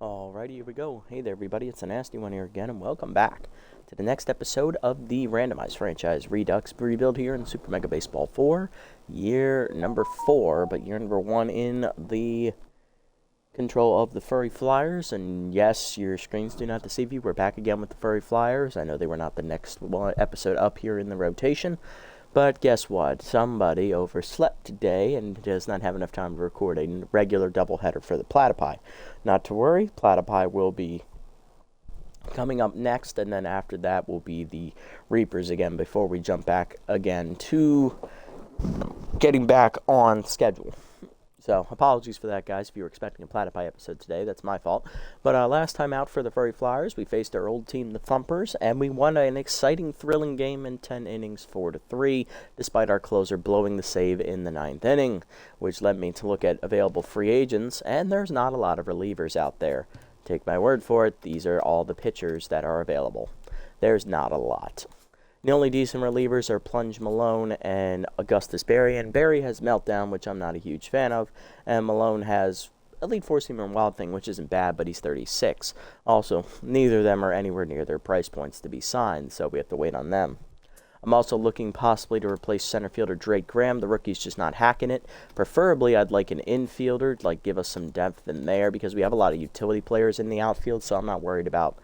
Alrighty, here we go. Hey there, everybody. It's a nasty one here again, and welcome back to the next episode of the Randomized franchise Redux rebuild here in Super Mega Baseball 4, year number 4, but year number 1 in the control of the Furry Flyers. And yes, your screens do not deceive you. We're back again with the Furry Flyers. I know they were not the next episode up here in the rotation. But guess what? Somebody overslept today and does not have enough time to record a regular doubleheader for the Platypi. Not to worry, Platypi will be coming up next, and then after that will be the Reapers again before we jump back again to getting back on schedule. So, apologies for that, guys. If you were expecting a Platypi episode today, that's my fault. But last time out for the Furry Flyers, we faced our old team, the Thumpers, and we won an exciting, thrilling game in 10 innings, 4-3, despite our closer blowing the save in the 9th inning, which led me to look at available free agents, and there's not a lot of relievers out there. Take my word for it, these are all the pitchers that are available. There's not a lot. The only decent relievers are Plunge Malone and Augustus Berry, and Berry has Meltdown, which I'm not a huge fan of, and Malone has Elite Four-Seamer and Wild Thing, which isn't bad, but he's 36. Also, neither of them are anywhere near their price points to be signed, so we have to wait on them. I'm also looking possibly to replace center fielder Drake Graham. The rookie's just not hacking it. Preferably, I'd like an infielder to give us some depth in there, because we have a lot of utility players in the outfield, so I'm not worried about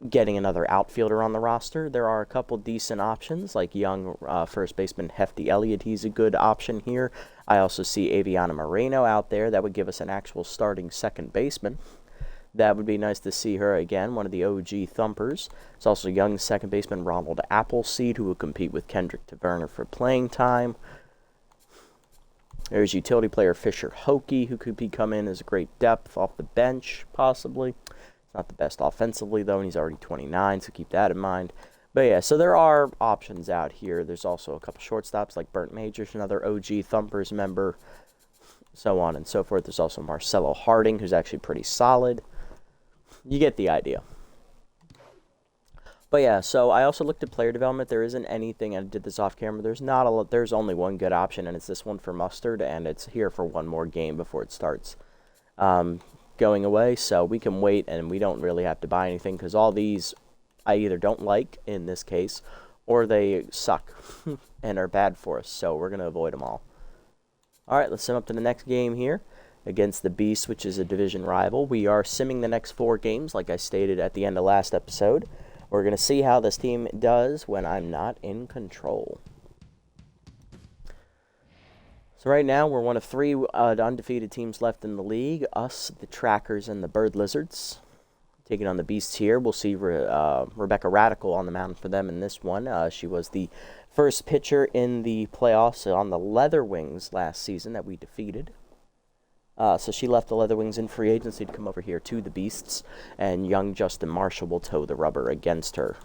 getting another outfielder on the roster. There are a couple decent options, like young first baseman Hefty Elliott. He's a good option here. I also see Aviana Moreno out there. That would give us an actual starting second baseman. That would be nice to see her again, one of the OG Thumpers. There's also young second baseman Ronald Appleseed, who will compete with Kendrick Taverner for playing time. There's utility player Fisher Hokie, who could come in as a great depth off the bench, possibly. Not the best offensively, though, and he's already 29, so keep that in mind. But yeah, so there are options out here. There's also a couple shortstops, like Burnt Majors, another OG Thumpers member, so on and so forth. There's also Marcelo Harding, who's actually pretty solid. You get the idea. But yeah, so I also looked at player development. There isn't anything, and I did this off camera. There's only one good option, and it's this one for Mustard, and it's here for one more game before it starts going away, so we can wait, and we don't really have to buy anything, because all these I either don't like, in this case, or they suck and are bad for us, so we're going to avoid them all. Alright, let's sim up to the next game here against the Beast, which is a division rival. We are simming the next 4 games, like I stated at the end of last episode. We're going to see how this team does when I'm not in control. So right now, we're one of 3 undefeated teams left in the league. Us, the Trackers, and the Bird Lizards. Taking on the Beasts here. We'll see Rebecca Radical on the mound for them in this one. She was the first pitcher in the playoffs on the Leather Wings last season that we defeated. So she left the Leather Wings in free agency to come over here to the Beasts. And young Justin Marshall will toe the rubber against her.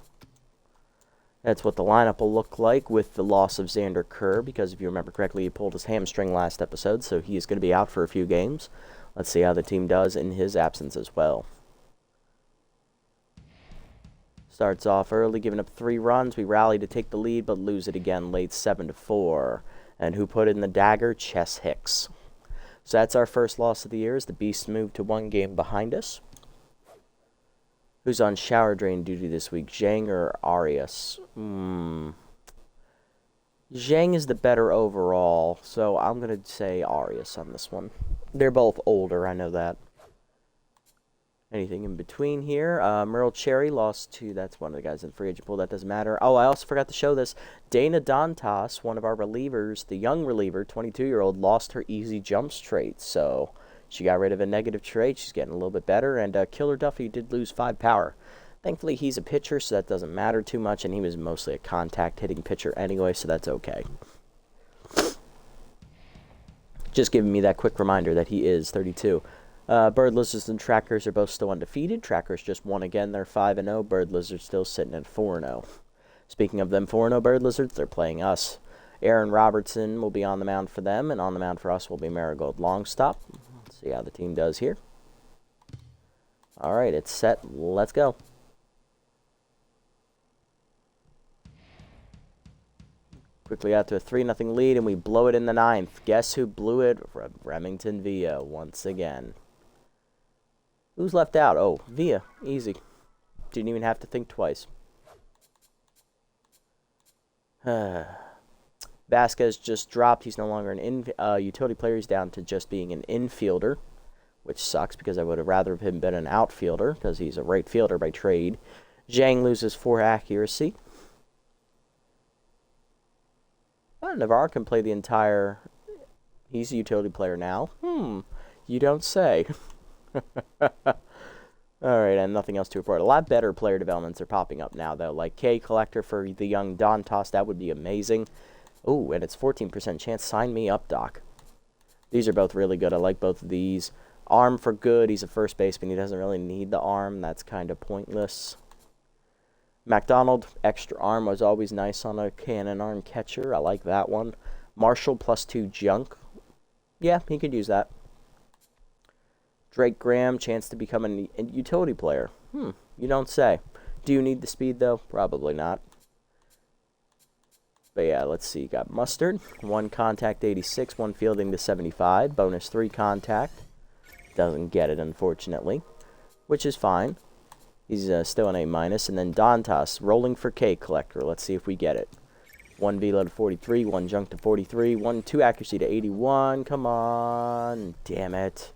That's what the lineup will look like with the loss of Xander Kerr, because if you remember correctly, he pulled his hamstring last episode, so he is going to be out for a few games. Let's see how the team does in his absence as well. Starts off early, giving up 3 runs. We rally to take the lead, but lose it again late 7-4. And who put in the dagger? Chess Hicks. So that's our first loss of the year as the Beasts move to 1 game behind us. Who's on shower drain duty this week, Zhang or Arias? Zhang is the better overall, so I'm going to say Arias on this one. They're both older, I know that. Anything in between here? Merle Cherry lost to, that's one of the guys in the free agent pool, that doesn't matter. Oh, I also forgot to show this. Dana Dantas, one of our relievers, the young reliever, 22-year-old, lost her easy jumps trait, so she got rid of a negative trait. She's getting a little bit better. And Killer Duffy did lose 5 power. Thankfully, he's a pitcher, so that doesn't matter too much. And he was mostly a contact-hitting pitcher anyway, so that's okay. Just giving me that quick reminder that he is 32. Bird Lizards and Trackers are both still undefeated. Trackers just won again. They're 5-0. Bird Lizards still sitting at 4-0. Speaking of them 4-0 Bird Lizards, they're playing us. Aaron Robertson will be on the mound for them, and on the mound for us will be Marigold Longstop. See how the team does here. Alright, it's set. Let's go. Quickly out to a 3-0 lead, and we blow it in the 9th. Guess who blew it? Remington Villa once again. Who's left out? Oh, Villa. Easy. Didn't even have to think twice. Vasquez just dropped. He's no longer an utility player. He's down to just being an infielder, which sucks because I would have rather him been an outfielder because he's a right fielder by trade. Zhang loses 4 accuracy. Navarre can play the entire... He's a utility player now. You don't say. Alright, and nothing else to report. A lot better player developments are popping up now, though. Like K Collector for the young Dontos, that would be amazing. Oh, and it's 14% chance. Sign me up, Doc. These are both really good. I like both of these. Arm for good. He's a first baseman. He doesn't really need the arm. That's kind of pointless. McDonald, extra arm was always nice on a cannon arm catcher. I like that one. Marshall, +2 junk. Yeah, he could use that. Drake Graham, chance to become a utility player. You don't say. Do you need the speed, though? Probably not. But yeah, let's see. Got Mustard. 1 contact, 86. 1 fielding to 75. Bonus 3 contact. Doesn't get it, unfortunately. Which is fine. He's still an A-. And then Dontas, rolling for K Collector. Let's see if we get it. 1 velo to 43. 1 junk to 43. 2 accuracy to 81. Come on. Damn it.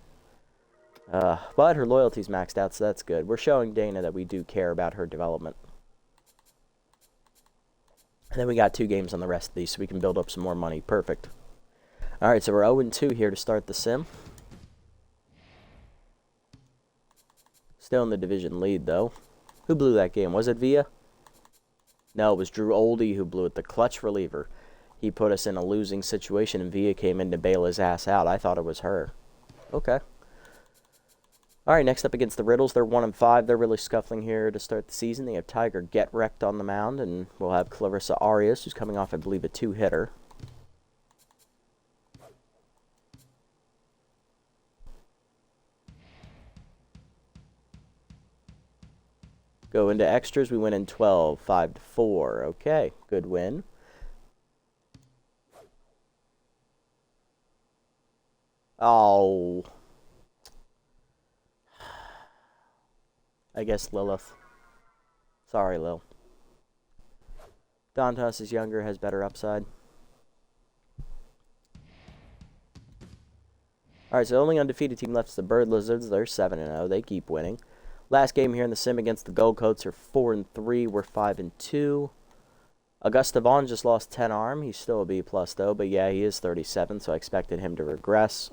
But her loyalty's maxed out, so that's good. We're showing Dana that we do care about her development. And then we got 2 games on the rest of these, so we can build up some more money. Perfect. Alright, so we're 0-2 here to start the sim. Still in the division lead, though. Who blew that game? Was it Villa? No, it was Drew Oldie who blew it. The clutch reliever. He put us in a losing situation, and Villa came in to bail his ass out. I thought it was her. Okay. Alright, next up against the Riddles. They're 1-5. They're really scuffling here to start the season. They have Tiger Get Wrecked on the mound, and we'll have Clarissa Arias, who's coming off, I believe, a 2-hitter. Go into extras. We win in 12. 5-4. Okay, good win. Oh... I guess Lilith. Sorry, Lil. Dontas is younger, has better upside. Alright, so the only undefeated team left is the Bird Lizards. They're 7-0. They keep winning. Last game here in the sim against the Gold Coats are 4-3. We're 5-2. Augusta Vaughn just lost 10 arm. He's still a B+, though. But yeah, he is 37, so I expected him to regress.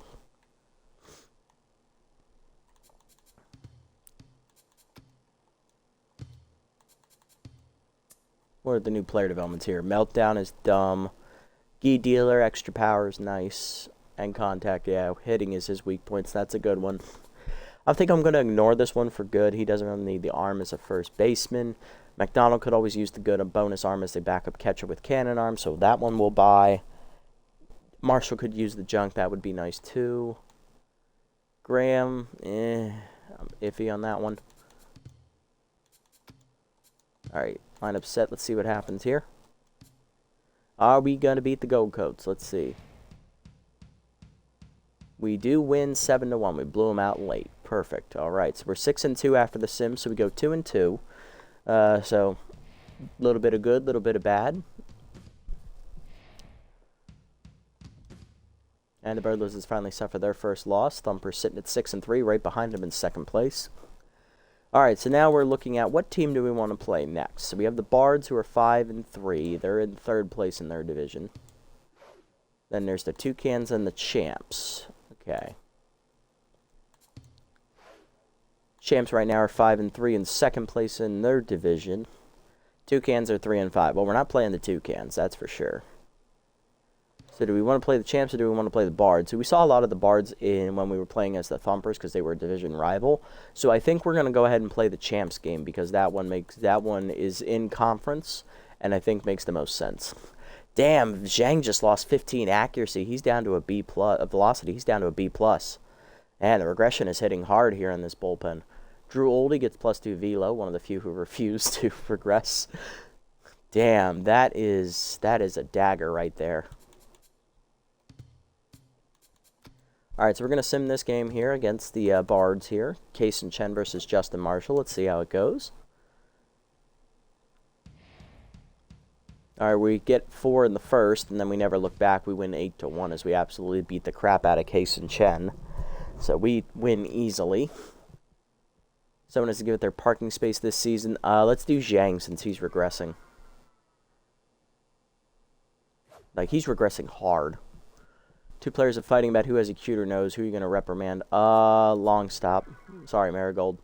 What are the new player developments here? Meltdown is dumb. Gi Dealer, extra power is nice. And contact, yeah, hitting is his weak points. That's a good one. I think I'm going to ignore this one for good. He doesn't really need the arm as a first baseman. McDonald could always use the good bonus arm as a backup catcher with cannon arm, so that one we'll buy. Marshall could use the junk. That would be nice, too. Graham, I'm iffy on that one. Alright, lineup set. Let's see what happens here. Are we going to beat the Gold Coats? Let's see. We do win 7-1. We blew them out late. Perfect. Alright, so we're 6-2 after the sim, so we go 2-2. So, a little bit of good, a little bit of bad. And the Bird Lizards finally suffer their first loss. Thumper sitting at 6-3, right behind them in second place. Alright, so now we're looking at what team do we want to play next. So we have the Bards, who are 5-3. They're in third place in their division. Then there's the Toucans and the Champs. Okay. Champs right now are 5-3 in second place in their division. Toucans are 3-5. Well, we're not playing the Toucans, that's for sure. So do we want to play the Champs or do we want to play the Bards? So we saw a lot of the Bards when we were playing as the Thumpers because they were a division rival. So I think we're going to go ahead and play the Champs game because that one is in conference and I think makes the most sense. Damn, Zhang just lost 15 accuracy. He's down to a B+, velocity. He's down to a B+. And the regression is hitting hard here in this bullpen. Drew Oldie gets +2 velo, one of the few who refuse to regress. Damn, that is a dagger right there. Alright, so we're going to sim this game here against the Bards here. Case and Chen versus Justin Marshall. Let's see how it goes. Alright, we get 4 in the first, and then we never look back. We win 8-1 as we absolutely beat the crap out of Case and Chen. So we win easily. Someone has to give it their parking space this season. Let's do Zhang since he's regressing. Like, he's regressing hard. 2 players are fighting about who has a cuter nose. Who are you going to reprimand? Long stop. Sorry, Marigold.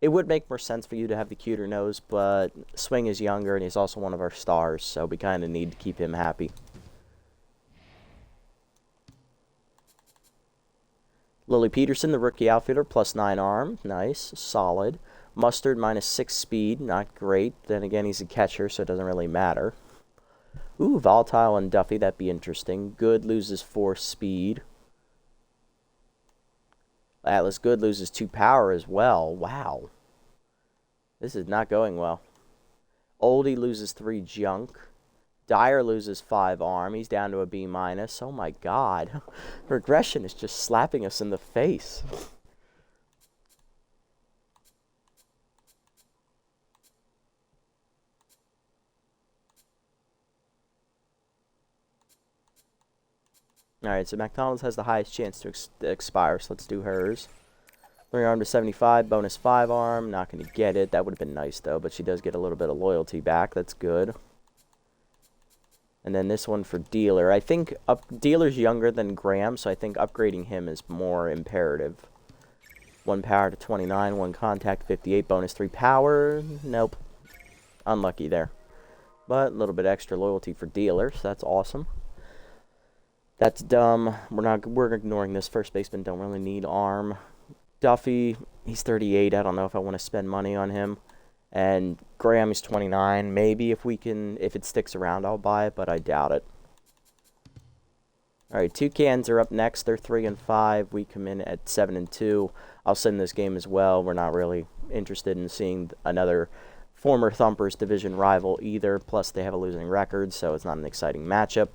It would make more sense for you to have the cuter nose, but Swing is younger, and he's also one of our stars, so we kind of need to keep him happy. Lily Peterson, the rookie outfielder, +9 arm. Nice. Solid. Mustard, -6 speed. Not great. Then again, he's a catcher, so it doesn't really matter. Ooh, Volatile and Duffy. That'd be interesting. Good loses 4 speed. Atlas Good loses 2 power as well. Wow. This is not going well. Oldie loses 3 junk. Dyer loses 5 arm. He's down to a B-. Oh my god. Regression is just slapping us in the face. Alright, so McDonald's has the highest chance to expire, so let's do hers. 3 arm to 75, bonus 5 arm. Not going to get it. That would have been nice, though, but she does get a little bit of loyalty back. That's good. And then this one for Dealer. I think Dealer's younger than Graham, so I think upgrading him is more imperative. 1 power to 29, 1 contact, 58, bonus 3 power. Nope. Unlucky there. But a little bit extra loyalty for Dealer, so that's awesome. That's dumb. We're ignoring this. First baseman don't really need arm. Duffy, he's 38. I don't know if I want to spend money on him. And Graham is 29. Maybe if it sticks around, I'll buy it, but I doubt it. All right, Toucans are up next. They're 3 and 5. We come in at 7 and 2. I'll send this game as well. We're not really interested in seeing another former Thumpers division rival either. Plus, they have a losing record, so it's not an exciting matchup.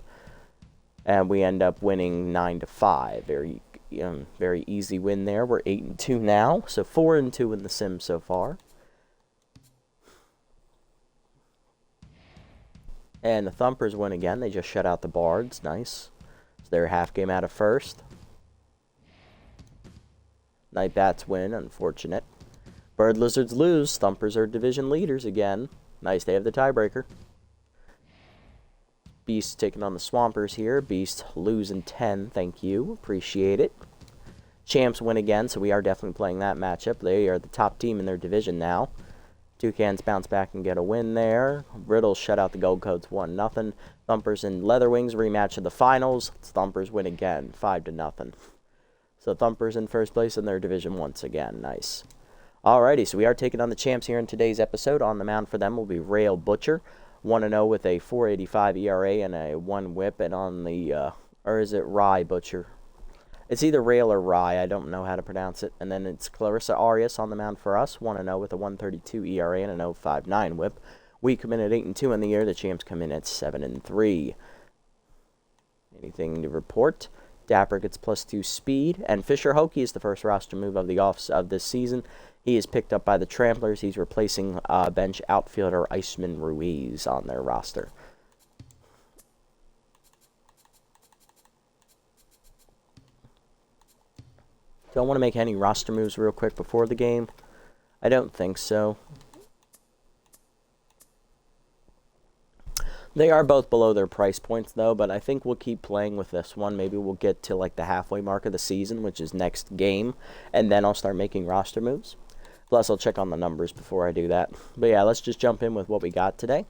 And we end up winning 9-5. Very easy win there. We're 8 and 2 now, so 4 and 2 in the sim so far. And the Thumpers win again. They just shut out the Bards. Nice. So they're a half game out of first. Night Bats win. Unfortunate. Bird Lizards lose. Thumpers are division leaders again. Nice. They have the tiebreaker. Beast taking on the Swampers here. Beast losing 10. Thank you. Appreciate it. Champs win again, so we are definitely playing that matchup. They are the top team in their division now. Toucans bounce back and get a win there. Riddles shut out the Gold Coats 1-0. Thumpers and Leatherwings rematch of the finals. Thumpers win again, 5-0. So Thumpers in first place in their division once again. Nice. Alrighty, so we are taking on the champs here in today's episode. On the mound for them will be Rail Butcher, 1-0 with a 4.85 ERA and a 1 whip. And on the, or is it Rye Butcher? It's either Rail or Rye. I don't know how to pronounce it. And then it's Clarissa Arias on the mound for us, 1-0 with a 1.32 ERA and an 0.59 whip. We come in at 8 and 2 in the year. The champs come in at 7 and 3. Anything to report? Dapper gets +2 speed, and Fisher Hokie is the first roster move of this season. He is picked up by the Tramplers. He's replacing bench outfielder Iceman Ruiz on their roster. Don't want to make any roster moves real quick before the game. I don't think so. They are both below their price points, though, but I think we'll keep playing with this one. Maybe we'll get to, like, the halfway mark of the season, which is next game, and then I'll start making roster moves. Plus, I'll check on the numbers before I do that. But, yeah, let's just jump in with what we got today.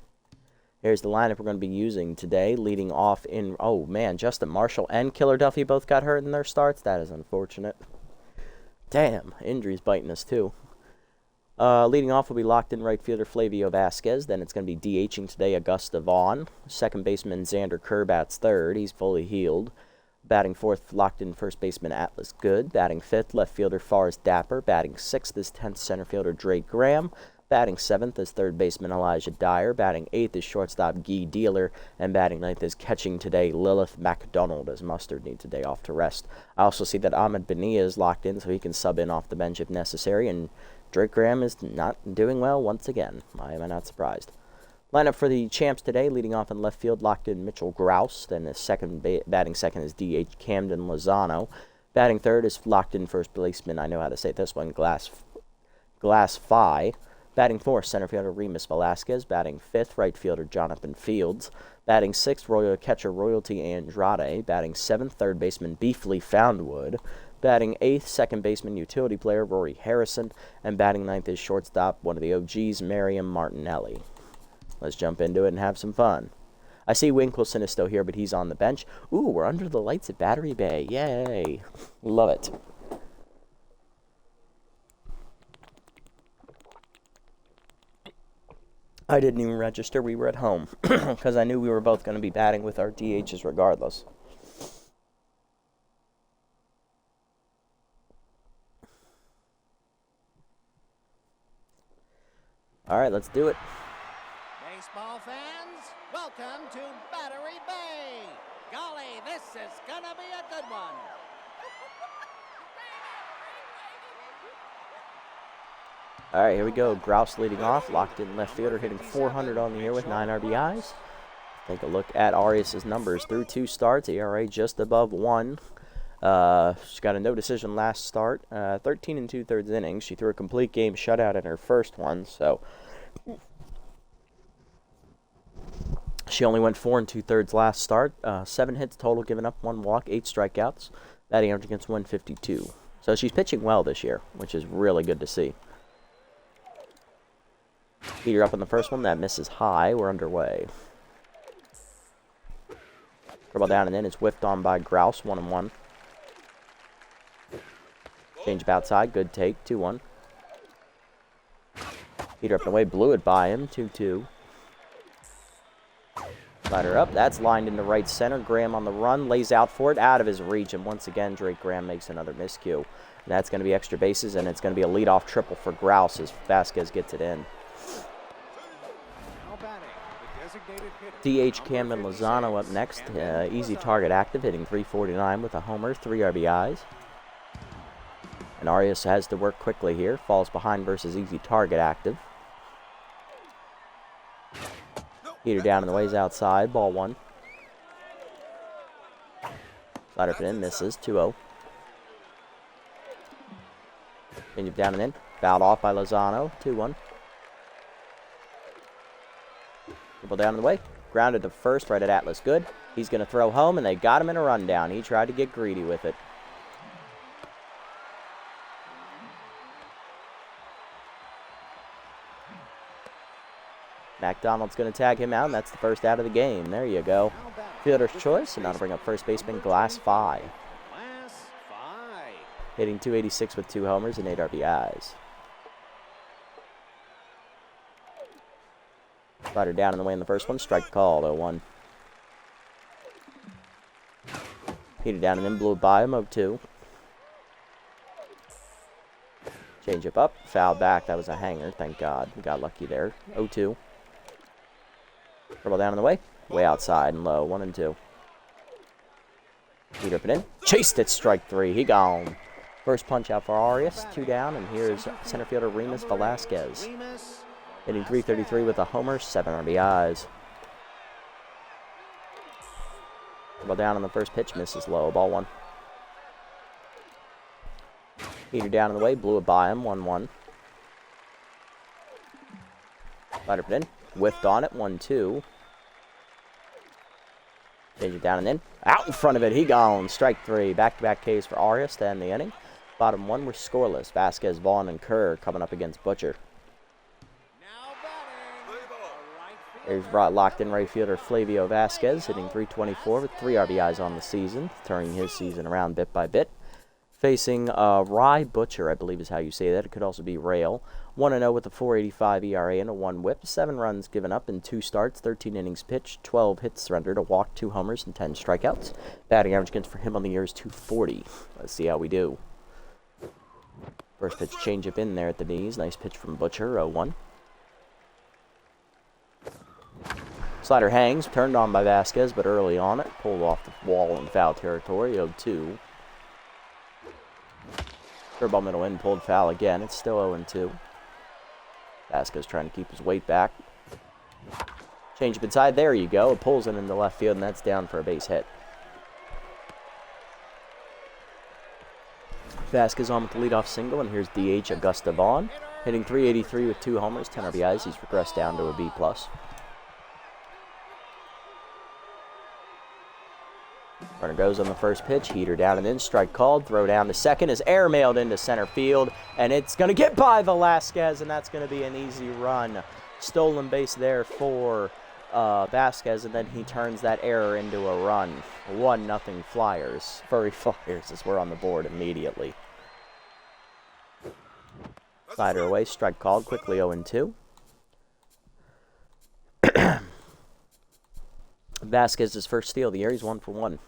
Here's the lineup we're going to be using today. Leading off in, oh, man, Justin Marshall and Killer Duffy both got hurt in their starts. That is unfortunate. Damn, injuries biting us, too. Leading off will be locked-in right fielder Flavio Vasquez. Then it's going to be DHing today Augusta Vaughn. Second baseman Xander Kerr bats third. He's fully healed. Batting fourth, locked-in first baseman Atlas Good. Batting fifth, left fielder Forrest Dapper. Batting sixth is 10th center fielder Drake Graham. Batting 7th is third baseman Elijah Dyer. Batting 8th is shortstop Guy Dealer. And batting 9th is catching today Lilith MacDonald, as Mustard needs a day off to rest. I also see that Ahmed Benia is locked in, so he can sub in off the bench if necessary. And Drake Graham is not doing well once again. Why am I not surprised? Lineup for the champs today, leading off in left field, locked in Mitchell Grouse. Then the batting second is D.H. Camden Lozano. Batting third is locked in first baseman, I know how to say this one, Glass Phi. Batting fourth, center fielder Remus Velasquez. Batting fifth, right fielder Jonathan Fields. Batting sixth, catcher Royalty Andrade. Batting seventh, third baseman Beefly Foundwood. Batting eighth, second baseman utility player Rory Harrison. And batting ninth is shortstop, one of the OGs, Miriam Martinelli. Let's jump into it and have some fun. I see Winkleson is still here, but he's on the bench. Ooh, we're under the lights at Battery Bay. Yay. Love it. I didn't even register. We were at home because I knew we were both going to be batting with our DHs regardless. All right, let's do it. Baseball fans, welcome to Battery Bay. Golly, this is going to be a good one. All right, here we go. Grouse leading off, locked in left fielder, hitting 400 on the year with 9 RBIs. Take a look at Arias' numbers through 2 starts, ERA just above 1. She's got a no decision last start, 13 2/3 innings. She threw a complete game shutout in her first one, so she only went 4 2/3 last start. 7 hits total, given up 1 walk, 8 strikeouts. Batting average against 152. So she's pitching well this year, which is really good to see. Heater up on the first one. That misses high. We're underway. Dribble down and in. It's whiffed on by Grouse. 1-1. Change up outside. Good take. 2-1. Heater up and away. Blew it by him. 2-2. Slider up. That's lined into right center. Graham on the run. Lays out for it. Out of his reach. And once again, Drake Graham makes another miscue. And that's going to be extra bases. And it's going to be a leadoff triple for Grouse as Vasquez gets it in. D.H. Camden Lozano up next. Easy target active, hitting .349 with a homer, 3 RBIs. And Arias has to work quickly here. Falls behind versus easy target active. Heater down in the ways outside. Ball 1. Slider up and in. Misses. 2-0. Change it down and in. Fouled off by Lozano. 2-1. Dribble down in the way. Grounded to first, right at Atlas. Good. He's going to throw home, and they got him in a rundown. He tried to get greedy with it. McDonald's going to tag him out, and that's the first out of the game. There you go. Fielder's choice, and now to bring up first baseman Glass Phi. Hitting .286 with 2 homers and 8 RBIs. Slider down in the way in the first one. Strike called. 0-1. Heated down and then blew it by him. 0-2. Change up. Foul back. That was a hanger. Thank God. We got lucky there. 0-2. Dribble down in the way. Way outside and low. 1-2. Heater up and in. Chased it. Strike 3. He gone. First punch out for Arias. 2 down. And here's center fielder Remus Velasquez. Hitting .333 with a homer, 7 RBIs. Well, down on the first pitch, misses low. Ball 1. Heater down in the way, blew it by him, 1-1. Slider put in, whiffed on it, 1-2. Change it down and in. Out in front of it, he gone. Strike 3. Back-to-back Ks for Arias to end the inning. Bottom 1 were scoreless. Vasquez, Vaughn, and Kerr coming up against Butcher. There's locked in right fielder Flavio Vasquez, hitting .324 with 3 RBIs on the season, turning his season around bit by bit. Facing Rye Butcher, I believe is how you say that. It could also be Rail. 1-0 with a .485 ERA and a 1 whip. 7 runs given up in 2 starts, 13 innings pitched, 12 hits surrendered, a walk, 2 homers, and 10 strikeouts. Batting average against for him on the year is .240. Let's see how we do. First pitch changeup in there at the knees. Nice pitch from Butcher, 0-1. Slider hangs, turned on by Vasquez, but early on it. Pulled off the wall in foul territory, 0-2. Curveball middle in, pulled foul again. It's still 0-2. Vasquez trying to keep his weight back. Change up inside, there you go. It pulls it into left field, and that's down for a base hit. Vasquez on with the leadoff single, and here's DH Augusta Vaughn. Hitting .383 with 2 homers, 10 RBIs. He's regressed down to a B+. Runner goes on the first pitch, heater down and in, strike called, throw down to second is airmailed into center field, and it's going to get by Velasquez, and that's going to be an easy run. Stolen base there for Vasquez, and then he turns that error into a run. 1-0 Flyers. Furry Flyers as we're on the board immediately. Slider away, strike called, quickly 0-2. Vasquez's first steal of the year, he's 1 for 1.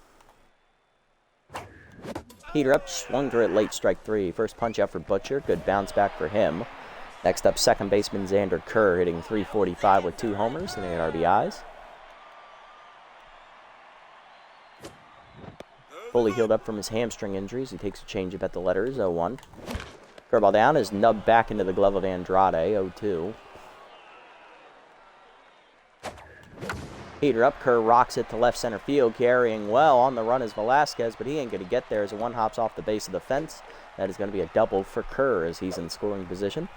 Heater up, swung through it late, strike 3. First punch out for Butcher, good bounce back for him. Next up, second baseman Xander Kerr, hitting .345 with 2 homers and 8 RBIs. Fully healed up from his hamstring injuries. He takes a changeup at the letters, 0-1. Curveball down is nubbed back into the glove of Andrade, 0-2. Heater up, Kerr rocks it to left center field, carrying well. On the run is Velasquez, but he ain't going to get there as one hops off the base of the fence. That is going to be a double for Kerr as he's in scoring position.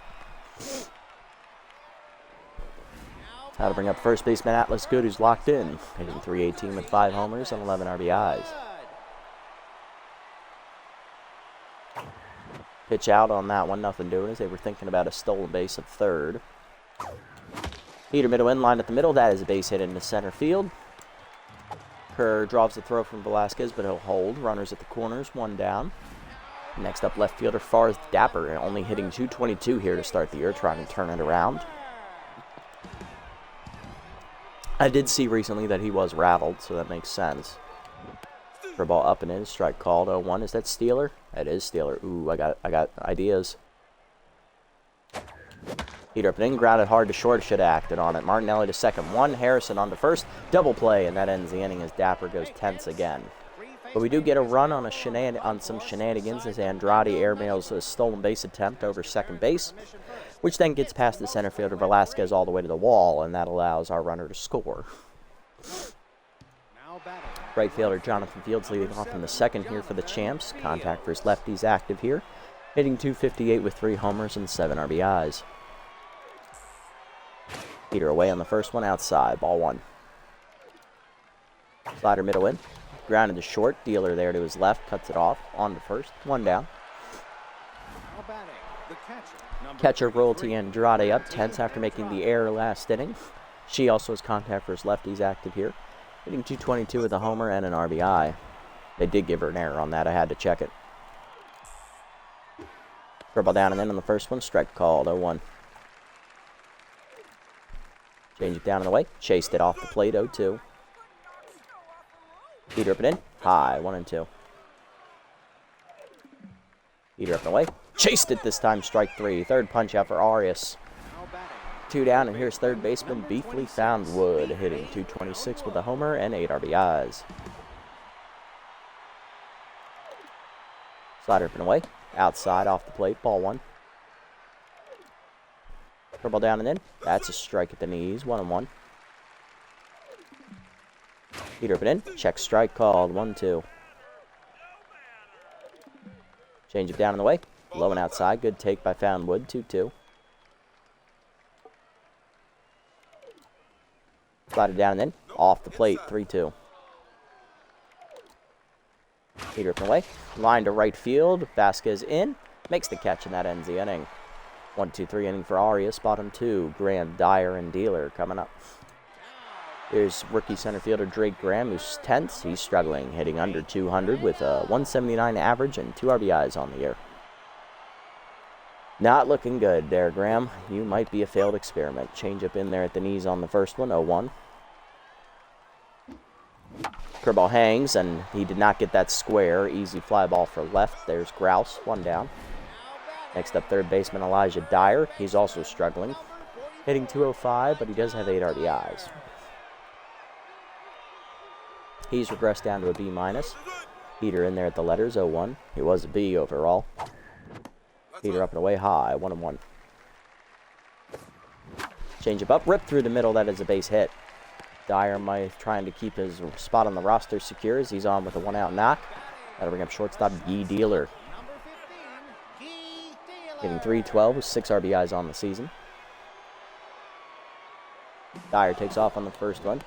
How to bring up first baseman Atlas Good, who's locked in, hitting .318 with 5 homers and 11 RBIs. Pitch out on that one, nothing doing as they were thinking about a stolen base at third. Heater middle in, line at the middle. That is a base hit into center field. Kerr drops the throw from Velasquez, but he'll hold. Runners at the corners, 1 down. Next up, left fielder Forrest Dapper, only hitting .222 here to start the year, trying to turn it around. I did see recently that he was rattled, so that makes sense. For a ball up and in, strike called, 0-1. Is that Steeler? That is Steeler. Ooh, I got ideas. Heater up and in, grounded hard to short, should have acted on it. Martinelli to second, 1. Harrison on to first, double play, and that ends the inning as Dapper goes tense again. But we do get a run on some shenanigans as Andrade airmails a stolen base attempt over second base, which then gets past the center fielder Velasquez all the way to the wall, and that allows our runner to score. Right fielder Jonathan Fields leading off in the second here for the Champs. Contact for his lefties active here, hitting .258 with 3 homers and 7 RBIs. Heater away on the first one, outside, ball 1. Slider middle in, grounded to short, dealer there to his left, cuts it off, on to first, 1 down. Catcher Royalty Andrade up, tense after making the error last inning. She also has contact for his lefties active here, hitting .222 with a homer and an RBI. They did give her an error on that, I had to check it. Curveball down and in on the first one, strike called, 0-1. Change it down and away. Chased it off the plate, 0-2. Heater up and in. High, 1-2. Heater up and away. Chased it this time, strike 3. Third punch out for Arias. 2 down, and here's third baseman Beefly Foundwood, hitting .226 with a homer and 8 RBIs. Slider up and away. Outside off the plate, ball 1. Curveball down and in. That's a strike at the knees, 1-1. Heater up and in. Check strike called, 1-2. Change it down and away. Low and outside. Good take by Foundwood, 2-2. Slider down and in. Off the plate, 3-2. Heater up and away. Line to right field. Vasquez in. Makes the catch, and that ends the inning. 1-2-3 inning for Arias. Bottom 2. Graham, Dyer, and Dealer coming up. Here's rookie center fielder Drake Graham, who's tense. He's struggling, hitting under 200 with a 179 average and 2 RBIs on the year. Not looking good there, Graham. You might be a failed experiment. Change up in there at the knees on the first one, 0-1. Curveball hangs, and he did not get that square. Easy fly ball for left. There's Grouse, 1 down. Next up, third baseman Elijah Dyer. He's also struggling. Hitting .205, but he does have 8 RBIs. He's regressed down to a B-. Heater in there at the letters, 0-1. He was a B overall. Heater up and away high, 1-1. Change up, rip through the middle, that is a base hit. Dyer might trying to keep his spot on the roster secure as he's on with a 1-out knock. That'll bring up shortstop Guy Dealer. Hitting .312 with 6 RBIs on the season. Dyer takes off on the first one.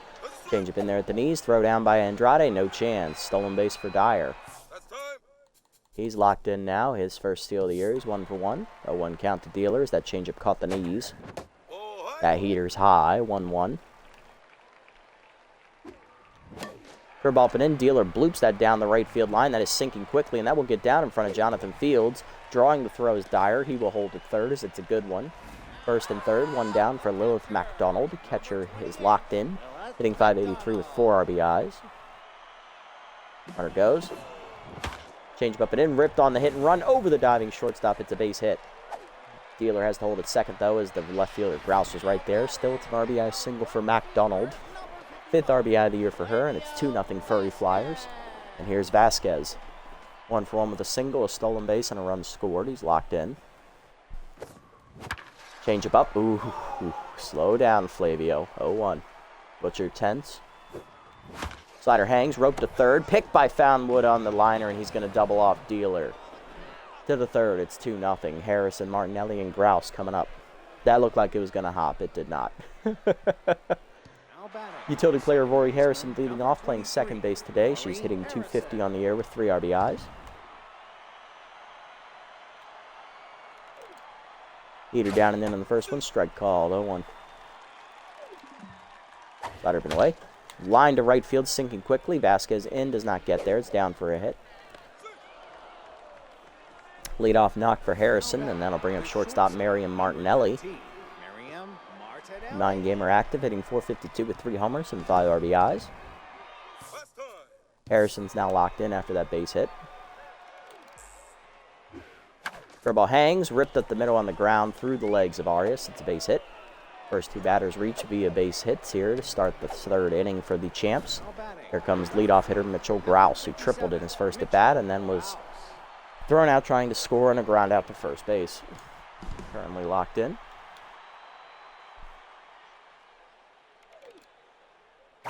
Change up in there at the knees. Throw down by Andrade. No chance. Stolen base for Dyer. He's locked in now. His first steal of the year. He's 1 for 1. A 1 count to Dealers. That changeup caught the knees. That heater's high. 1-1. Curveball up and in. Dealer bloops that down the right field line. That is sinking quickly, and that will get down in front of Jonathan Fields. Drawing the throw is Dyer. He will hold at third as it's a good one. First and third, 1 down for Lilith MacDonald. Catcher is locked in, hitting .583 with 4 RBIs. Runner goes. Change up and in, ripped on the hit and run over the diving shortstop. It's a base hit. Dealer has to hold at second, though, as the left fielder Grouse was right there. Still, it's an RBI single for MacDonald. 5th RBI of the year for her, and it's 2-0 Furry Flyers. And here's Vasquez. 1 for 1 with a single, a stolen base, and a run scored. He's locked in. Change up. Ooh. Slow down, Flavio. 0-1. Butcher tense. Slider hangs, rope to third. Picked by Foundwood on the liner, and he's going to double off Dealer. To the third, it's 2-0. Harrison, Martinelli, and Grouse coming up. That looked like it was going to hop. It did not. Utility player Rory Harrison leading off, playing second base today. She's hitting .250 on the year with 3 RBIs. Heater down and in on the first one. Strike called. 0-1. Slider up and away. Line to right field, sinking quickly. Vasquez in, does not get there. It's down for a hit. Leadoff knock for Harrison, and that'll bring up shortstop Miriam Martinelli. 9-gamer active, hitting .452 with 3 homers and 5 RBIs. Harrison's now locked in after that base hit. Curveball hangs, ripped up the middle on the ground through the legs of Arias. It's a base hit. First 2 batters reach via base hits here to start the 3rd inning for the Champs. Here comes leadoff hitter Mitchell Grouse, who tripled in his first at bat and then was thrown out trying to score on a ground out to first base. Currently locked in.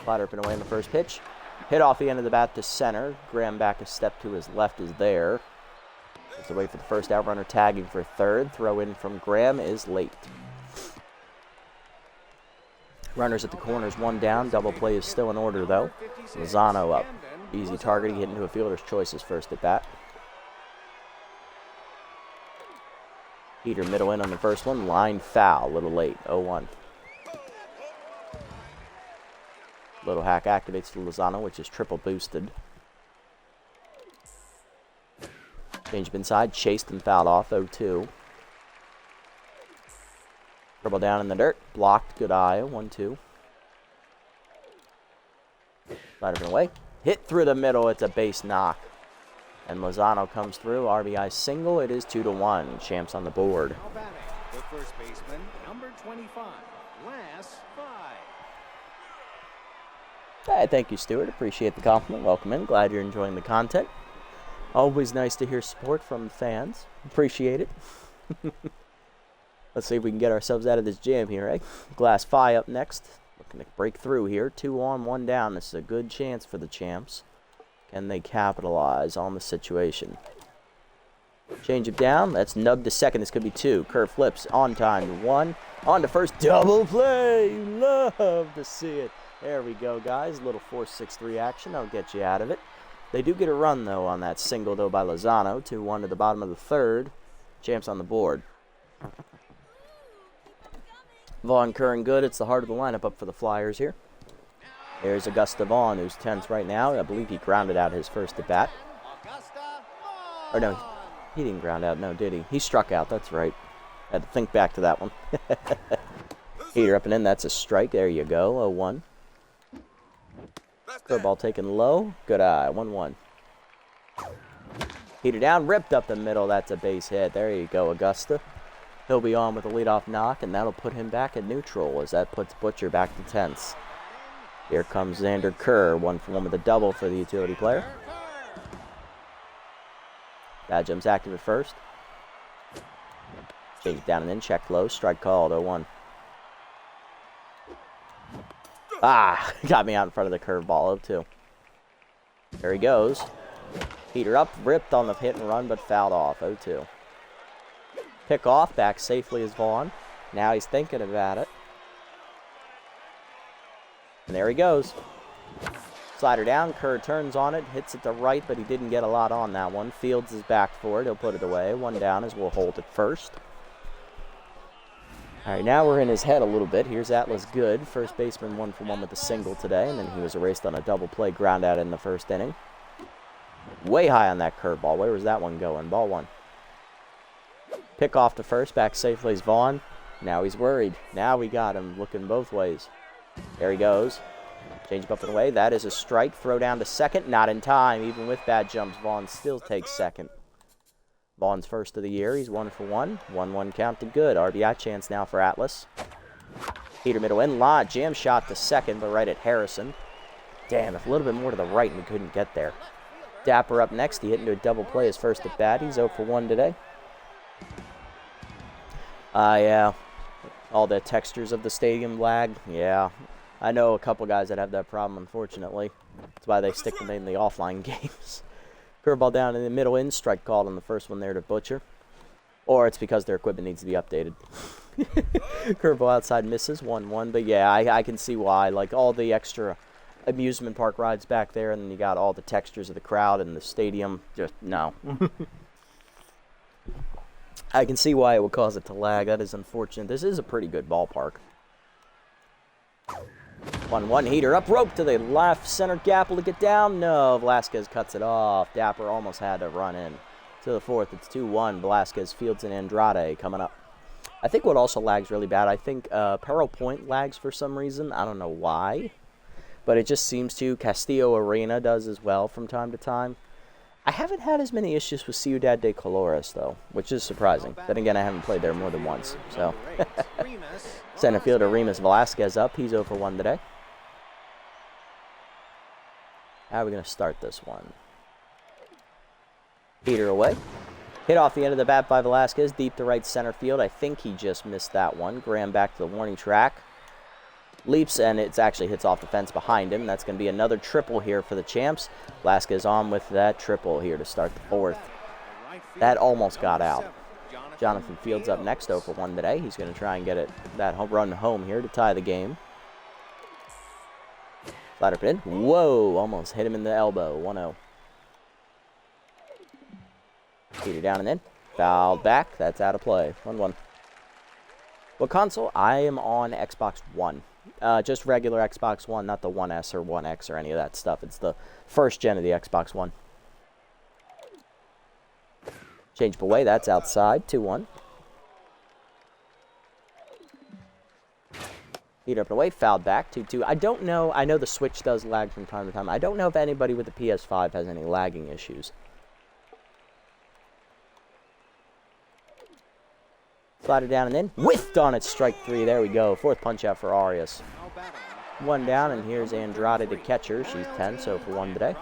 Slider up and away in the first pitch. Hit off the end of the bat to center. Graham back a step to his left is there. It's away for the first out. Runner tagging for third. Throw in from Graham is late. Runners at the corners, 1 down. Double play is still in order, though. Lozano up. Easy target. He hit into a fielder's choice his first at bat. Heater middle in on the first one. Line foul. A little late. 0-1. Little hack activates to Lozano, which is triple boosted. Change up inside. Chased and fouled off. 0-2. Dribble down in the dirt. Blocked. Good eye. 1-2. Slider away. Hit through the middle. It's a base knock. And Lozano comes through. RBI single. It is 2-1. Champs on the board. The first baseman, number 25, last 5. Hey, thank you, Stuart. Appreciate the compliment. Welcome in. Glad you're enjoying the content. Always nice to hear support from the fans. Appreciate it. Let's see if we can get ourselves out of this jam here, eh? Glass Phi up next. Looking to break through here. 2 on, 1 down. This is a good chance for the Champs. Can they capitalize on the situation? Change it down. That's nubbed to second. This could be 2. Curve flips. On time to 1. On to first. Double play. Love to see it. There we go, guys. A little 4-6-3 action. That'll get you out of it. They do get a run, though, on that single, though, by Lozano. 2-1 to the bottom of the 3rd. Champs on the board. Vaughn, Kerr, and Good. It's the heart of the lineup up for the Flyers here. There's Augusta Vaughn, who's tense right now. I believe he grounded out his first at bat. Or no, he didn't ground out. No, did he? He struck out. That's right. Had to think back to that one. Heater up and in. That's a strike. There you go. 0-1. Curveball taken low. Good eye. 1-1. Heater down. Ripped up the middle. That's a base hit. There you go, Augusta. He'll be on with a leadoff knock, and that'll put him back at neutral as that puts Butcher back to tense. Here comes Xander Kerr, 1-for-1 with a double for the utility player. Bad jumps active at first. Change it down and in, check low, strike called, 0-1. Ah, got me out in front of the curveball, 0-2. There he goes. Heater up, ripped on the hit and run, but fouled off, 0-2. Pick off, back safely is Vaughn. Now he's thinking about it. And there he goes. Slider down, Kerr turns on it, hits it to right, but he didn't get a lot on that one. Fields is back for it, he'll put it away. 1 down as we'll hold it first. All right, now we're in his head a little bit. Here's Atlas Good, first baseman, 1-for-1 with a single today, and then he was erased on a double play ground out in the first inning. Way high on that curveball. Where was that one going? Ball 1. Pick off to first, back safely is Vaughn. Now he's worried. Now we got him looking both ways. There he goes. Change up and away. That is a strike. Throw down to second. Not in time. Even with bad jumps, Vaughn still takes second. Vaughn's first of the year. He's 1-for-1. 1-1 count to good. RBI chance now for Atlas. Heater middle in. Jam shot to second, but right at Harrison. Damn, if a little bit more to the right and we couldn't get there. Dapper up next. He hit into a double play his first at bat. He's 0-for-1 today. Yeah. All the textures of the stadium lag. Yeah. I know a couple guys that have that problem, unfortunately. That's why they stick to mainly offline games. Curveball down in the middle in. Strike called on the first one there to Butcher. Or it's because their equipment needs to be updated. Curveball outside misses. 1-1. But yeah, I can see why. Like all the extra amusement park rides back there, and then you got all the textures of the crowd and the stadium. Just no. I can see why it would cause it to lag. That is unfortunate. This is a pretty good ballpark. 1-1 heater up, rope to the left center gap. Will it get down? No, Velasquez cuts it off. Dapper almost had to run in. To the fourth, it's 2-1. Velasquez, Fields, and Andrade coming up. I think what also lags really bad, I think Peril Point lags for some reason. I don't know why, but it just seems to. Castillo Arena does as well from time to time. I haven't had as many issues with Ciudad de Colores, though, which is surprising. Then again, I haven't played there more than once. So, center fielder Remus Velasquez up. He's 0-for-1 today. How are we going to start this one? Heater away. Hit off the end of the bat by Velasquez, deep to right center field. I think he just missed that one. Graham back to the warning track. Leaps, and it actually hits off the fence behind him. That's going to be another triple here for the Champs. Velasquez on with that triple here to start the fourth. That almost got out. Jonathan Fields up next, 0-for-1 today. He's going to try and get that home run home here to tie the game. Slider pin. Whoa, almost hit him in the elbow. 1-0. Heater down and in. Fouled back. That's out of play. 1-1. What console? I am on Xbox One. Just regular Xbox One, not the One S or One X or any of that stuff. It's the first gen of the Xbox One. Change up away. That's outside. 2-1. Heater up and away. Fouled back. 2-2. I don't know. I know the Switch does lag from time to time. I don't know if anybody with the PS5 has any lagging issues. Slider down and in. Whiffed on it. Strike 3. There we go. Fourth punch out for Arias. 1 down, and here's Andrade to catcher. She's 10, so for 1 today.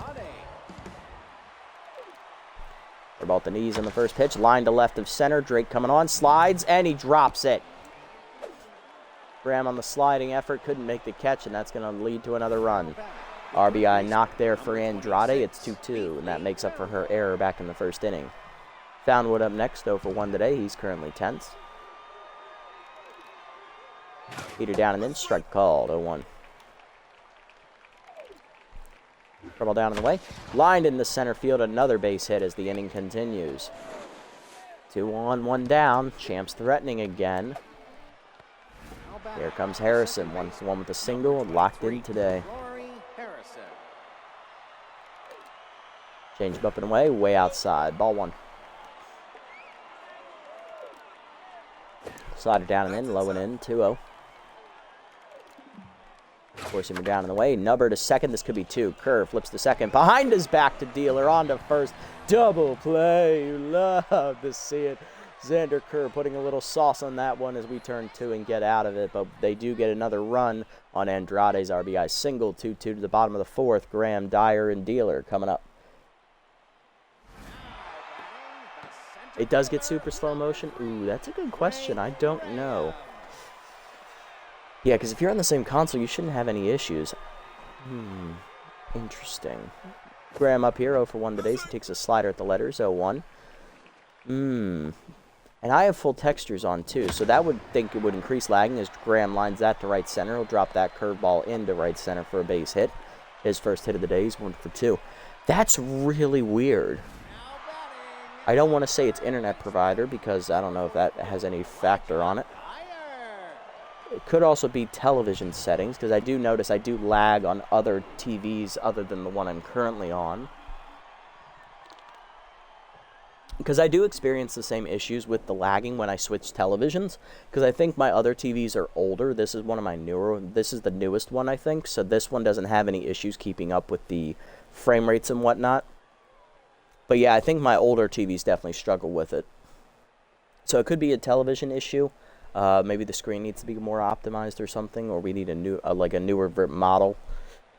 They're about the knees on the first pitch. Line to left of center. Drake coming on. Slides, and he drops it. Graham on the sliding effort. Couldn't make the catch, and that's going to lead to another run. RBI knock there for Andrade. It's 2-2, and that makes up for her error back in the first inning. Foundwood up next, 0-for-1 today. He's currently 10th. Heater down and in. Strike called. 0-1. Trouble down in the way. Lined in the center field. Another base hit as the inning continues. 2 on, 1 down. Champs threatening again. Here comes Harrison. 1-for-1 with a single. Locked in today. Changed up and away. Way outside. Ball 1. Slider down and in. Low and in. 2-0. Forcing him down in the way. Nubber to second. This could be 2. Kerr flips to second. Behind his back to Dealer. On to first. Double play. You love to see it. Xander Kerr putting a little sauce on that one as we turn 2 and get out of it, but they do get another run on Andrade's RBI single. 2-2 to the bottom of the 4th. Graham, Dyer, and Dealer coming up. It does get super slow motion. Ooh, that's a good question. I don't know. Yeah, because if you're on the same console, you shouldn't have any issues. Interesting. Graham up here, 0 for 1 today, so he takes a slider at the letters, 0-1. And I have full textures on too, so that would think it would increase lagging as Graham lines that to right center. He'll drop that curveball into right center for a base hit. His first hit of the day, he's 1 for 2. That's really weird. I don't want to say it's internet provider because I don't know if that has any factor on it. It could also be television settings because I do notice I do lag on other TVs other than the one I'm currently on. Because I do experience the same issues with the lagging when I switch televisions. Because I think my other TVs are older. This is one of my newer. This is the newest one, I think. So this one doesn't have any issues keeping up with the frame rates and whatnot. But yeah, I think my older TVs definitely struggle with it. So it could be a television issue. Maybe the screen needs to be more optimized or something. Or we need a new, like a newer model.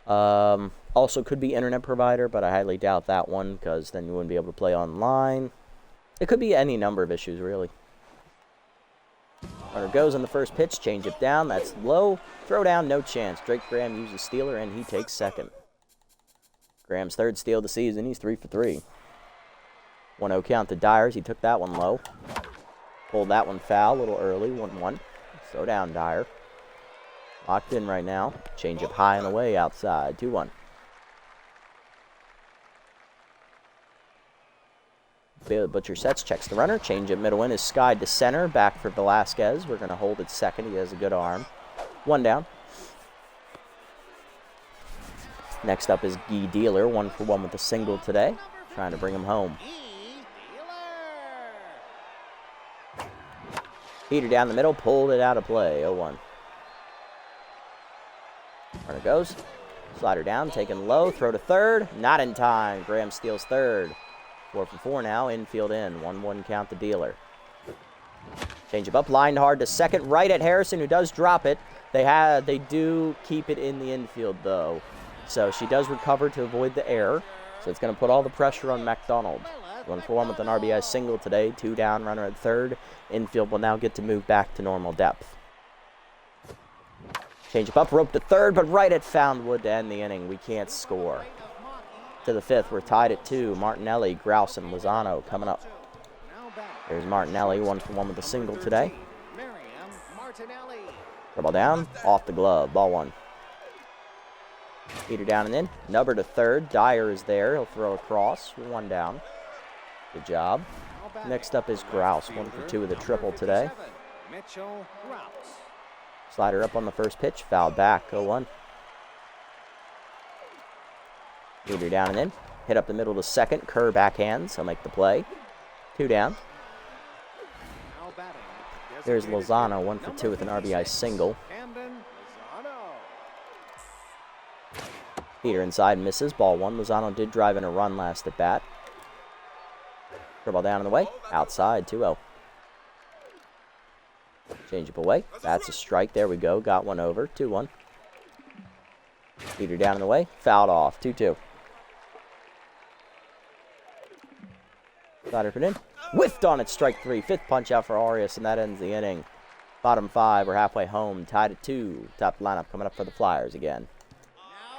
Also could be internet provider, but I highly doubt that one. Because then you wouldn't be able to play online. It could be any number of issues, really. Runner goes on the first pitch. Change it down. That's low. Throw down, no chance. Drake Graham uses stealer, and he takes second. Graham's 3rd steal of the season. He's 3 for 3. 1-0 count to Dyers. He took that one low. Pulled that one foul a little early. 1-1. Throw down, Dyer. Locked in right now. Change up high and away outside. 2-1. Butcher sets, checks the runner. Change it middle in is skied to center. Back for Velasquez. We're going to hold it second. He has a good arm. 1 down. Next up is Guy Dealer. 1 for 1 with a single today. Trying to bring him home. Heater down the middle. Pulled it out of play. 0-1. Runner goes. Slider down. Taken low. Throw to third. Not in time. Graham steals third. 4 for 4 now, infield in. 1-1 count the Dealer. Change up, lined hard to second, right at Harrison, who does drop it. They do keep it in the infield, though. So she does recover to avoid the error. So it's going to put all the pressure on McDonald. 1 for 1 with an RBI single today. 2 down, runner at third. Infield will now get to move back to normal depth. Change up, rope to third, but right at Foundwood to end the inning. We can't score. To the 5th, we're tied at 2. Martinelli, Grouse, and Lozano coming up. There's Martinelli, 1 for 1 with a single today. Ball down, off the glove, ball 1. Heater down and in. Nubber to third. Dyer is there. He'll throw across. 1 down. Good job. Next up is Grouse, 1 for 2 with a triple today. Slider up on the first pitch. Foul back, 0-1. Heater down and in. Hit up the middle to second. Kerr backhands. He'll make the play. 2 down. There's Lozano, 1 for 2 with an RBI single. Heater inside misses. Ball 1. Lozano did drive in a run last at bat. Ball down in the way. Outside. 2-0. Change up away. That's a strike. There we go. Got one over. 2-1. Heater down in the way. Fouled off. 2-2. Slider put in. Whiffed on it, strike 3. 5th punch out for Arias, and that ends the inning. Bottom 5, we're halfway home. Tied at 2. Top lineup coming up for the Flyers again.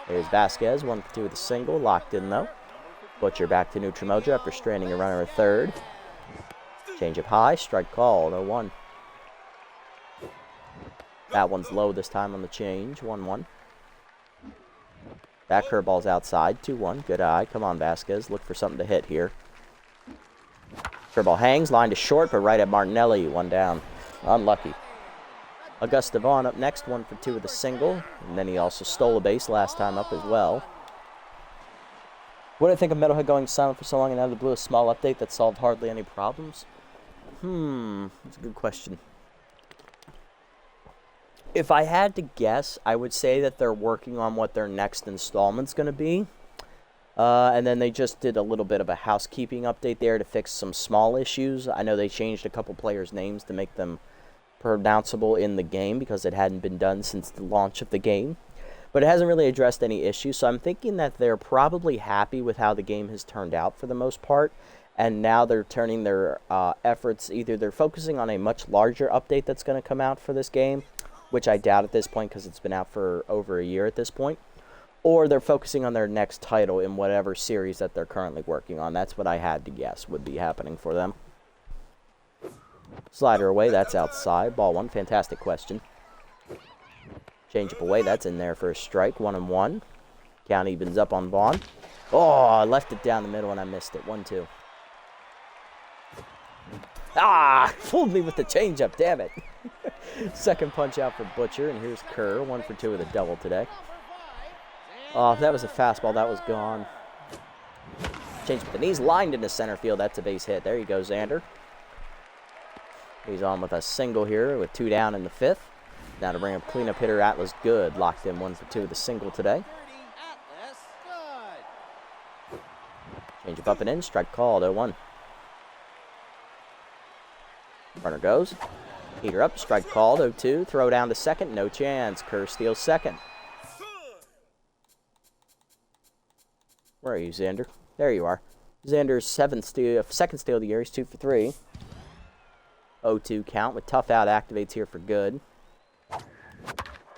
There's Vasquez, 1 for 2 with a single. Locked in, though. Butcher back to neutral mojo after stranding a runner at third. Change up high. Strike called. 0-1. That one's low this time on the change. 1-1. That curveball's outside. 2-1. Good eye. Come on, Vasquez. Look for something to hit here. Curveball hangs, line to short, but right at Martinelli, 1 down. Unlucky. Augusta Vaughn up next, 1 for 2 with a single, and then he also stole a base last time up as well. What do I think of Metalhead going silent for so long and out of the blue? A small update that solved hardly any problems? That's a good question. If I had to guess, I would say that they're working on what their next installment's going to be. And then they just did a little bit of a housekeeping update there to fix some small issues. I know they changed a couple players' names to make them pronounceable in the game because it hadn't been done since the launch of the game. But it hasn't really addressed any issues, so I'm thinking that they're probably happy with how the game has turned out for the most part. And now they're turning their efforts, either they're focusing on a much larger update that's going to come out for this game, which I doubt at this point because it's been out for over a year at this point, or they're focusing on their next title in whatever series that they're currently working on. That's what I had to guess would be happening for them. Slider away, that's outside. Ball one, fantastic question. Change up away, that's in there for a strike. 1-1. Count evens up on Vaughn. Oh, I left it down the middle and I missed it. 1-2. Ah, fooled me with the changeup, damn it. Second punch out for Butcher, and here's Kerr. 1 for 2 with a double today. Oh, if that was a fastball, that was gone. Change with the knees, lined into center field. That's a base hit. There you go, Xander. He's on with a single here with 2 down in the 5th. Now to bring up cleanup hitter Atlas Good. Locked in 1 for 2 with a single today. Change up and in. Strike called. 0-1. Runner goes. Heater up. Strike called. 0-2. Throw down to second. No chance. Kerr steals second. Where are you, Xander? There you are. Xander's second steal of the year. He's 2 for 3. 0-2 count with tough out activates here for Good.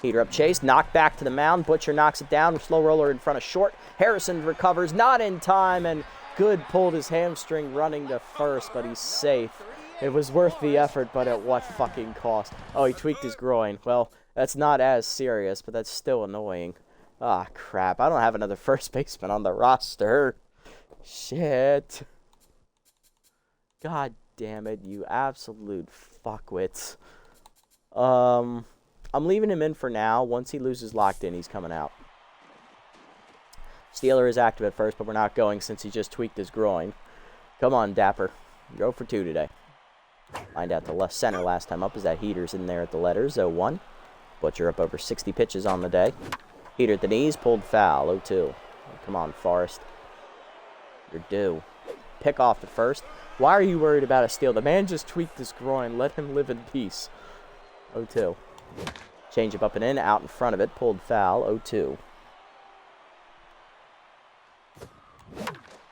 Heater up chase. Knocked back to the mound. Butcher knocks it down. Slow roller in front of short. Harrison recovers. Not in time. And Good pulled his hamstring running to first, but he's safe. It was worth the effort, but at what fucking cost? Oh, he tweaked his groin. Well, that's not as serious, but that's still annoying. Ah, crap. I don't have another first baseman on the roster. Shit. God damn it, you absolute fuckwits. I'm leaving him in for now. Once he loses locked in, he's coming out. Steeler is active at first, but we're not going since he just tweaked his groin. Come on, Dapper. Go for 2 today. Lined out to left center last time up. Is that Heater's in there at the letters. 0-1. Butcher up over 60 pitches on the day. Heater at the knees, pulled foul. 0-2. Come on, Forrest. You're due. Pick off the first. Why are you worried about a steal? The man just tweaked his groin. Let him live in peace. 0-2. Change up and in, out in front of it. Pulled foul. 0-2.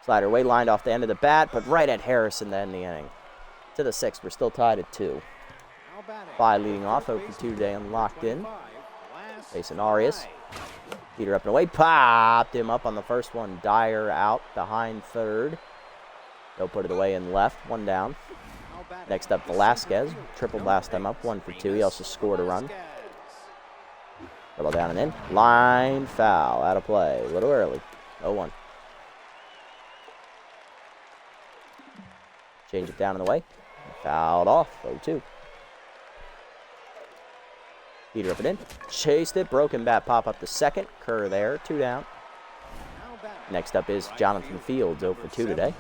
Slider away, lined off the end of the bat, but right at Harrison to end the inning. To the 6th, we're still tied at 2. By leading off, 0 for 2 today, unlocked in. Facing Arias. Heater up and away, popped him up on the first one. Dyer out behind third. They'll put it away in left, 1 down. Next up, Velasquez. Tripled last time up, 1 for 2. He also scored a run. Double down and in. Line foul, out of play. A little early. 0-1. Change it down in the way. Fouled off. 0-2. Heater up and in. Chased it. Broken bat pop up to second. Kerr there. 2 down. Next up is Jonathan Fields. 0 for 2 today.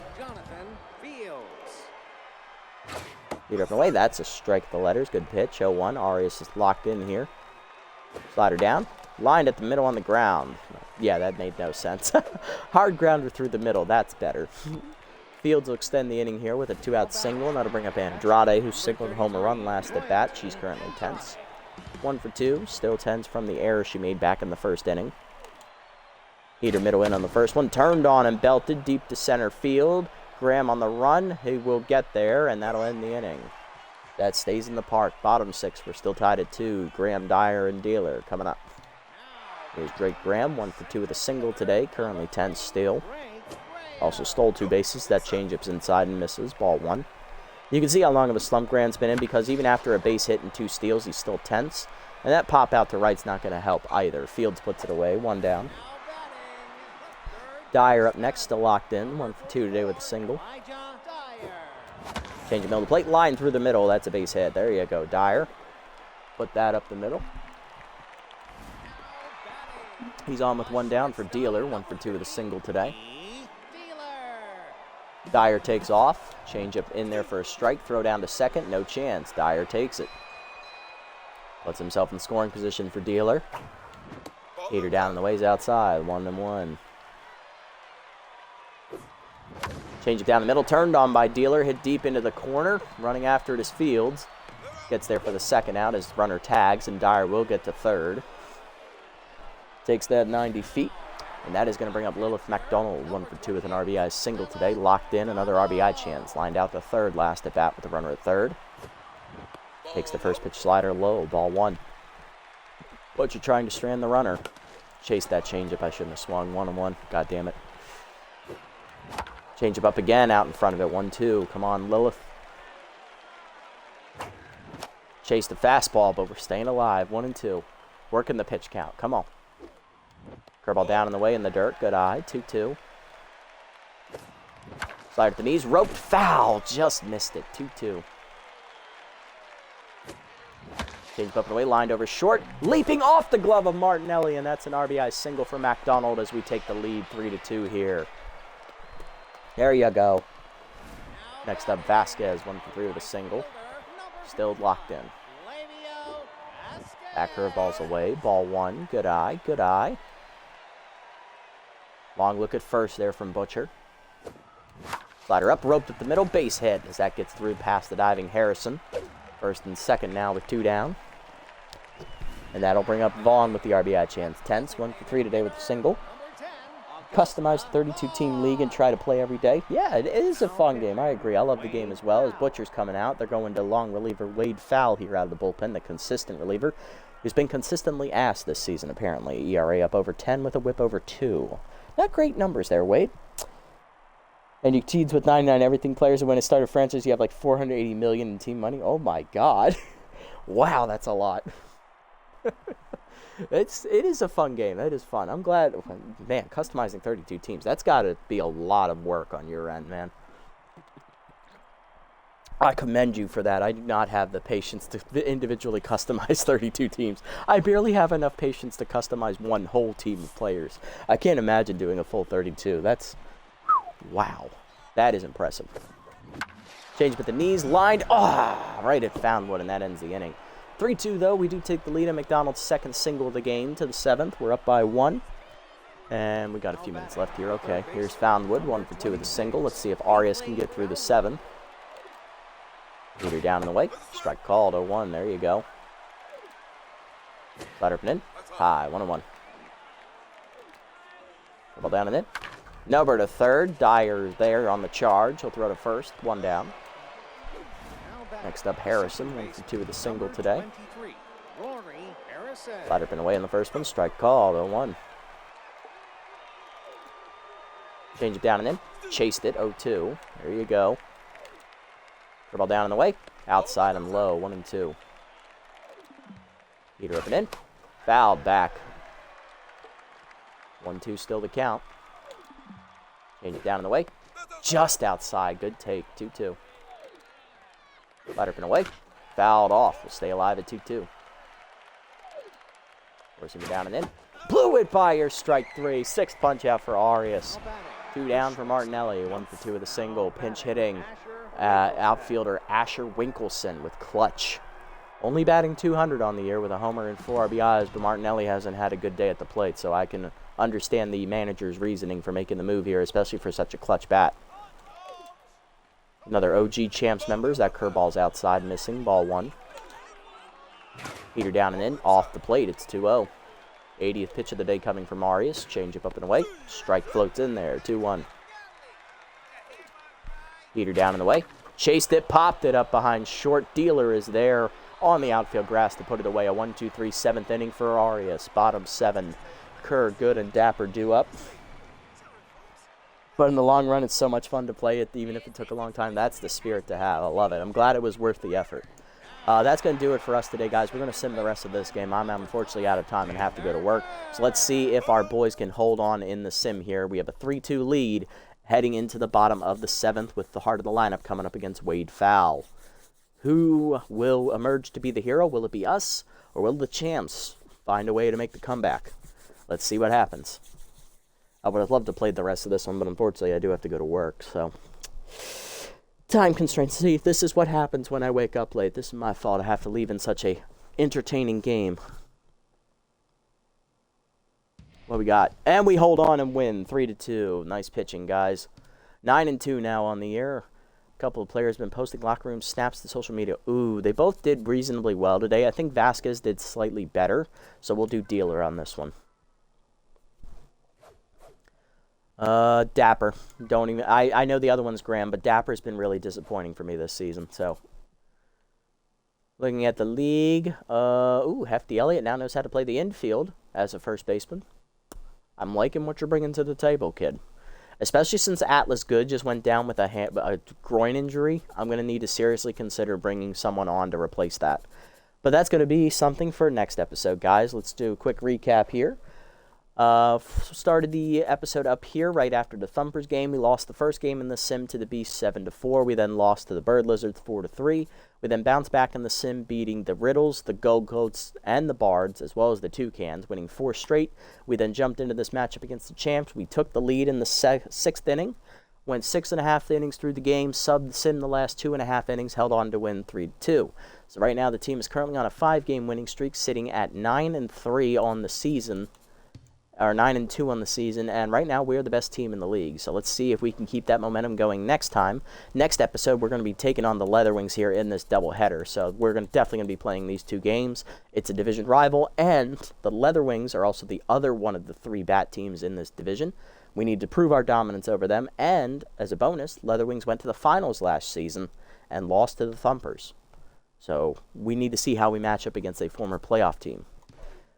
Heater up and away. That's a strike at the letters. Good pitch. 0-1. Arias is locked in here. Slider down. Lined at the middle on the ground. Yeah, that made no sense. Hard grounder through the middle. That's better. Fields will extend the inning here with a 2-out single, and that'll bring up Andrade, who singled home a run last at bat. She's currently tense. 1 for 2, still tense from the error she made back in the first inning. Heater middle in on the first one, turned on and belted deep to center field. Graham on the run, he will get there, and that'll end the inning. That stays in the park. Bottom 6, we're still tied at 2. Graham, Dyer, and Dealer coming up. Here's Drake Graham, 1 for 2 with a single today, currently tense still. Also stole 2 bases. That changeup's inside and misses. Ball 1. You can see how long of a slump Grant's been in because even after a base hit and 2 steals, he's still tense. And that pop out to right's not going to help either. Fields puts it away. 1 down. Dyer up next, still locked in. 1 for 2 today with a single. Change of middle to plate. Line through the middle. That's a base hit. There you go, Dyer. Put that up the middle. He's on with 1 down for Dealer. 1 for 2 with a single today. Dyer takes off. Change up in there for a strike. Throw down to second. No chance. Dyer takes it. Puts himself in scoring position for Dealer. Heater down in the ways outside. 1-1. Change it down the middle. Turned on by Dealer. Hit deep into the corner. Running after it is Fields. Gets there for the second out as runner tags, and Dyer will get to third. Takes that 90 feet. And that is going to bring up Lilith McDonald, 1 for 2 with an RBI single today. Locked in, another RBI chance. Lined out to third last at bat with the runner at third. Takes the first pitch slider low, ball 1. Butcher trying to strand the runner. Chase that changeup. I shouldn't have swung 1-1. God damn it. Changeup up again, out in front of it. 1-2. Come on, Lilith. Chase the fastball, but we're staying alive. 1-2. Working the pitch count. Come on. Curveball down in the way in the dirt. Good eye. 2-2. Slider at the knees. Roped foul. Just missed it. 2-2. Change up and away. Lined over short. Leaping off the glove of Martinelli. And that's an RBI single for McDonald as we take the lead 3-2 here. There you go. Next up, Vasquez. 1 for 3 with a single. Still locked in. Back curveball's away. Ball 1. Good eye. Good eye. Long look at first there from Butcher. Slider up, roped at the middle, base hit as that gets through past the diving Harrison. First and second now with 2 down. And that'll bring up Vaughn with the RBI chance. Tense, 1 for 3 today with a single. Customized 32-team league and try to play every day. Yeah, it is a fun game. I agree. I love the game as well. As Butcher's coming out, they're going to long reliever Wade Fowl here out of the bullpen, the consistent reliever, who's been consistently asked this season, apparently. ERA up over 10 with a whip over 2. Not great numbers there, Wade. And you teeds with 99 everything players, and when it started franchise, you have like $480 million in team money. Oh my God. Wow, that's a lot. It is a fun game. That is fun. I'm glad, man, customizing 32 teams, that's got to be a lot of work on your end, man. I commend you for that. I do not have the patience to individually customize 32 teams. I barely have enough patience to customize one whole team of players. I can't imagine doing a full 32. That's, wow. That is impressive. Change with the knees, lined, right at Foundwood, and that ends the inning. 3-2, though. We do take the lead at McDonald's second single of the game to the 7th. We're up by 1. And we got a few minutes left here. Okay, here's Foundwood, 1 for 2 with a single. Let's see if Arias can get through the 7th. Leader down in the way. Strike called, 0-1. There you go. Slider up and in. High, 1-1. Ball down and in. Number to third. Dyer there on the charge. He'll throw to first. 1 down. Next up, Harrison. 1 for 2 with a single today. Slider up and away in the first one. Strike called, 0-1. Change it down and in. Chased it, 0-2. There you go. Ball down in the way. Outside and low, 1-2. Heater up and in. Fouled back. 1-2 still to count. Change it down in the way. Just outside. Good take. 2-2. Slider up and away. Fouled off. We'll stay alive at 2-2. Forcing it down and in. Blew it by your strike 3. 6th punch out for Arias. 2 down for Martinelli. 1 for 2 with a single. Pinch hitting. Outfielder Asher Winkelson with clutch. Only batting .200 on the year with a homer and 4 RBIs, but Martinelli hasn't had a good day at the plate, so I can understand the manager's reasoning for making the move here, especially for such a clutch bat. Another OG Champs members. That curveball's outside, missing. Ball 1. Heater down and in. Off the plate. It's 2-0. 80th pitch of the day coming from Arias. Change up and away. Strike floats in there. 2-1. Heater down in the way. Chased it, popped it up behind short. Dealer is there on the outfield grass to put it away. A 1-2-3 7th inning for Arias. Bottom 7. Kerr, Good, and Dapper due up. But in the long run, it's so much fun to play it, even if it took a long time. That's the spirit to have. I love it. I'm glad it was worth the effort. That's going to do it for us today, guys. We're going to sim the rest of this game. I'm unfortunately out of time and have to go to work. So let's see if our boys can hold on in the sim here. We have a 3-2 lead heading into the bottom of the 7th with the heart of the lineup coming up against Wade Fowl. Who will emerge to be the hero? Will it be us, or will the champs find a way to make the comeback? Let's see what happens. I would have loved to play the rest of this one, but unfortunately I do have to go to work, so time constraints. See, this is what happens when I wake up late. This is my fault. I have to leave in such a entertaining game. What we got? And we hold on and win 3-2. Nice pitching, guys. 9-2 now on the year. A couple of players been posting locker room snaps to social media. Ooh, they both did reasonably well today. I think Vasquez did slightly better, so we'll do dealer on this one. Dapper. Don't even. I know the other one's Graham, but Dapper's been really disappointing for me this season. So, looking at the league, Hefty Elliott now knows how to play the infield as a first baseman. I'm liking what you're bringing to the table, kid. Especially since Atlas Good just went down with a groin injury. I'm going to need to seriously consider bringing someone on to replace that. But that's going to be something for next episode, guys. Let's do a quick recap here. Started the episode up here right after the Thumpers game. We lost the first game in the Sim to the Beast 7-4. We then lost to the Bird Lizards 4-3. We then bounced back in the Sim, beating the Riddles, the Gold Coats, and the Bards, as well as the Toucans, winning 4 straight. We then jumped into this matchup against the Champs. We took the lead in the 6th inning, went 6.5 innings through the game, subbed the Sim the last 2.5 innings, held on to win 3-2. So right now the team is currently on a 5-game winning streak, sitting at 9-3 on the season. Or 9-2 on the season, and right now we're the best team in the league. So let's see if we can keep that momentum going next time. Next episode, we're going to be taking on the Leatherwings here in this doubleheader. So we're definitely going to be playing these 2 games. It's a division rival, and the Leatherwings are also the other one of the 3 bat teams in this division. We need to prove our dominance over them, and as a bonus, Leatherwings went to the finals last season and lost to the Thumpers. So we need to see how we match up against a former playoff team.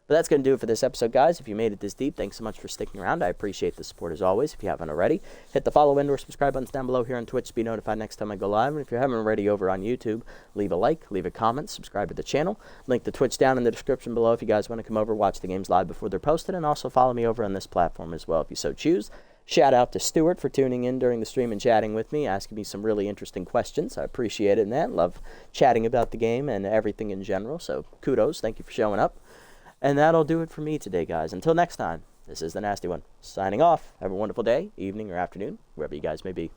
But that's going to do it for this episode, guys. If you made it this deep, thanks so much for sticking around. I appreciate the support as always. If you haven't already, hit the follow and or subscribe buttons down below here on Twitch to be notified next time I go live. And if you haven't already over on YouTube, leave a like, leave a comment, subscribe to the channel. Link to Twitch down in the description below if you guys want to come over, watch the games live before they're posted, and also follow me over on this platform as well if you so choose. Shout out to Stuart for tuning in during the stream and chatting with me, asking me some really interesting questions. I appreciate it, man. Love chatting about the game and everything in general. So kudos. Thank you for showing up. And that'll do it for me today, guys. Until next time, this is the Nasty One, signing off. Have a wonderful day, evening, or afternoon, wherever you guys may be.